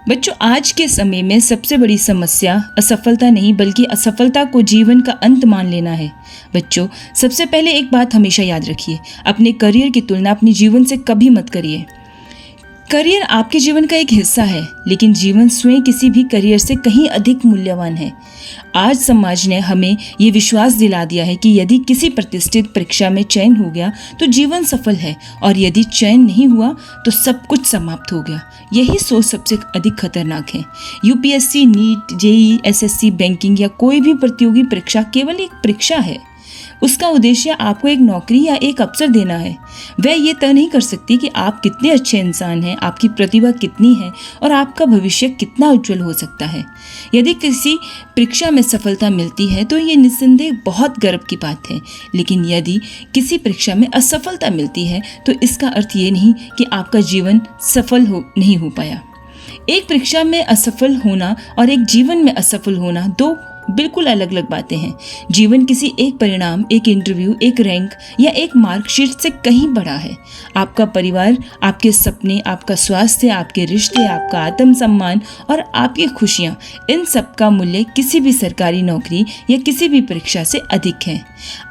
बच्चों, आज के समय में सबसे बड़ी समस्या असफलता नहीं बल्कि असफलता को जीवन का अंत मान लेना है। बच्चों, सबसे पहले एक बात हमेशा याद रखिए, अपने करियर की तुलना अपने जीवन से कभी मत करिए। करियर आपके जीवन का एक हिस्सा है, लेकिन जीवन स्वयं किसी भी करियर से कहीं अधिक मूल्यवान है। आज समाज ने हमें ये विश्वास दिला दिया है कि यदि किसी प्रतिष्ठित परीक्षा में चयन हो गया तो जीवन सफल है, और यदि चयन नहीं हुआ तो सब कुछ समाप्त हो गया। यही सोच सबसे अधिक खतरनाक है। UPSC, NEET, JEE, SSC, banking या कोई भी प्रतियोगी परीक्षा केवल एक परीक्षा है। उसका उद्देश्य आपको एक नौकरी या एक अवसर देना है। वह ये तय नहीं कर सकती कि आप कितने अच्छे इंसान हैं, आपकी प्रतिभा कितनी है और आपका भविष्य कितना उज्जवल हो सकता है। यदि किसी परीक्षा में सफलता मिलती है तो ये निस्संदेह बहुत गर्व की बात है, लेकिन यदि किसी परीक्षा में असफलता मिलती है तो इसका अर्थ ये नहीं कि आपका जीवन सफल नहीं हो पाया। एक परीक्षा में असफल होना और एक जीवन में असफल होना दो बिल्कुल अलग अलग बातें हैं। जीवन किसी एक परिणाम, एक इंटरव्यू, एक रैंक या एक मार्कशीट से कहीं बड़ा है। आपका परिवार, आपके सपने, आपका स्वास्थ्य, आपके रिश्ते, आपका आत्मसम्मान और आपकी खुशियाँ, इन सब का मूल्य किसी भी सरकारी नौकरी या किसी भी परीक्षा से अधिक है।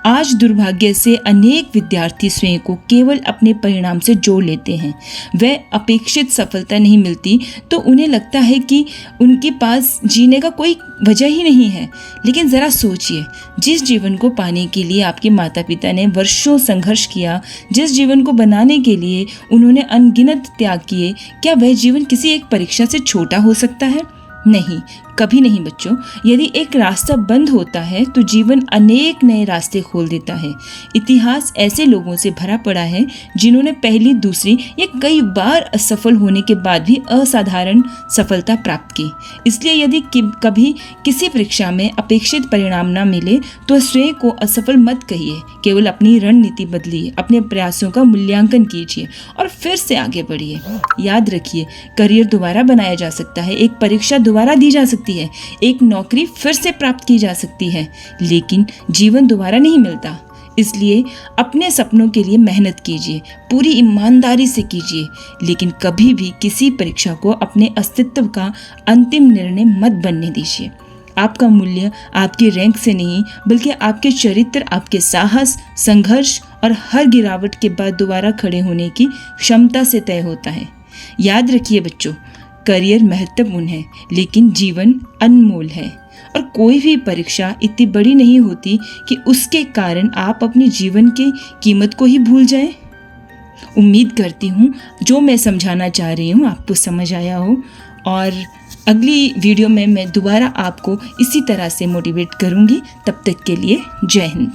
आज दुर्भाग्य से अनेक विद्यार्थी स्वयं को केवल अपने परिणाम से जोड़ लेते हैं। वह अपेक्षित सफलता नहीं मिलती तो उन्हें लगता है कि उनके पास जीने का कोई वजह ही नहीं है। लेकिन ज़रा सोचिए, जिस जीवन को पाने के लिए आपके माता पिता ने वर्षों संघर्ष किया, जिस जीवन को बनाने के लिए उन्होंने अनगिनत त्याग किए, क्या वह जीवन किसी एक परीक्षा से छोटा हो सकता है? नहीं, कभी नहीं बच्चों। यदि एक रास्ता बंद होता है तो जीवन अनेक नए रास्ते खोल देता है। इतिहास ऐसे लोगों से भरा पड़ा है जिन्होंने पहली, दूसरी या कई बार असफल होने के बाद भी असाधारण सफलता प्राप्त की। इसलिए यदि कभी किसी परीक्षा में अपेक्षित परिणाम न मिले तो स्वयं को असफल मत कहिए। केवल अपनी रणनीति बदलिए, अपने प्रयासों का मूल्यांकन कीजिए और फिर से आगे बढ़िए। याद रखिए, करियर दोबारा बनाया जा सकता है, एक परीक्षा दोबारा दी जा सकती है, एक नौकरी फिर से प्राप्त की जा सकती है, लेकिन जीवन दोबारा नहीं मिलता। इसलिए अपने सपनों के लिए मेहनत कीजिए, पूरी ईमानदारी से कीजिए, लेकिन कभी भी किसी परीक्षा को अपने अस्तित्व का अंतिम निर्णय मत बनने दीजिए। आपका मूल्य आपके रैंक से नहीं बल्कि आपके चरित्र, आपके साहस, संघर्ष और हर गिरावट के बाद दोबारा खड़े होने की क्षमता से तय होता है। याद रखिए बच्चों, करियर महत्वपूर्ण है लेकिन जीवन अनमोल है, और कोई भी परीक्षा इतनी बड़ी नहीं होती कि उसके कारण आप अपने जीवन की कीमत को ही भूल जाएं। उम्मीद करती हूँ जो मैं समझाना चाह रही हूँ आपको समझ आया हो, और अगली वीडियो में मैं दोबारा आपको इसी तरह से मोटिवेट करूँगी। तब तक के लिए जय हिंद।